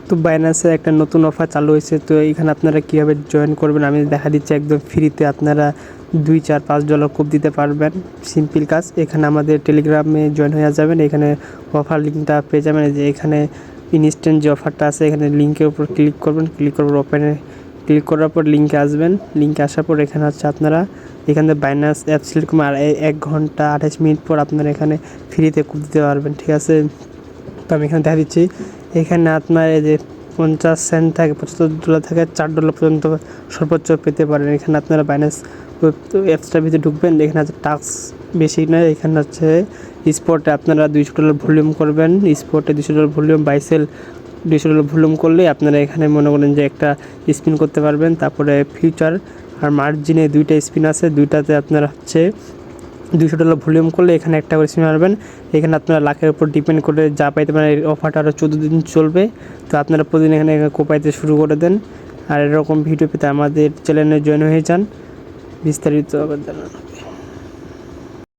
তো বাইন্যান্সে একটা নতুন অফার চালু হয়েছে। তো এখানে আপনারা কীভাবে জয়েন করবেন আমি দেখা দিচ্ছি একদম ফ্রিতে। আপনারা $2, $4, $5 কোপ দিতে পারবেন। সিম্পল কাজ। এখানে আমাদের টেলিগ্রামে জয়েন হয়ে যাবেন। এখানে অফার লিঙ্কটা পেয়ে যাবেন। যে এখানে ইনস্ট্যান্ট যে অফারটা আছে এখানে লিঙ্কের উপর ক্লিক করবেন। ক্লিক করার ওপেনে ক্লিক করার পর লিঙ্কে আসবেন। লিঙ্কে আসার পর এখানে হচ্ছে আপনারা এখানে বাইন্যান্স অ্যাপ সিলেক্ট করবেন। আর 1 ঘন্টা 28 মিনিট পর আপনারা এখানে ফ্রিতে কোপ দিতে পারবেন। ঠিক আছে, তো আমি এখানে দেখা দিচ্ছি। এখানে আপনার এই যে 50 সেন্ট থাকে, $75 থেকে $4 পর্যন্ত সর্বোচ্চ পেতে পারেন। এখানে আপনারা বাইন্যান্স অ্যাপসটার ভিতরে ঢুকবেন। এখানে আছে টাস্ক বেশি নয়। এখানে হচ্ছে স্পটে আপনারা $200 ভলিউম করবেন। স্পটে $200 ভলিউম, বাইসেল $200 ভলিউম করলে আপনারা এখানে মনে করেন যে একটা স্পিন করতে পারবেন। তারপরে ফিউচার আর মার্জিনে 2টা স্পিন আছে। 2টাতে আপনারা হচ্ছে $200 ভলিউম করলে এখানে একটা করে স্পিন মারবেন। এখানে আপনারা লাখের উপর ডিপেন্ড করে যা পাইতে পারেন। এই অফারটা আরও 14 দিন চলবে। তো আপনারা প্রতিদিন এখানে কোপাইতে শুরু করে দেন। আর এরকম ভিডিও পেতে আমাদের চ্যানেলে জয়েন হয়ে যান। বিস্তারিত আবার জানানো।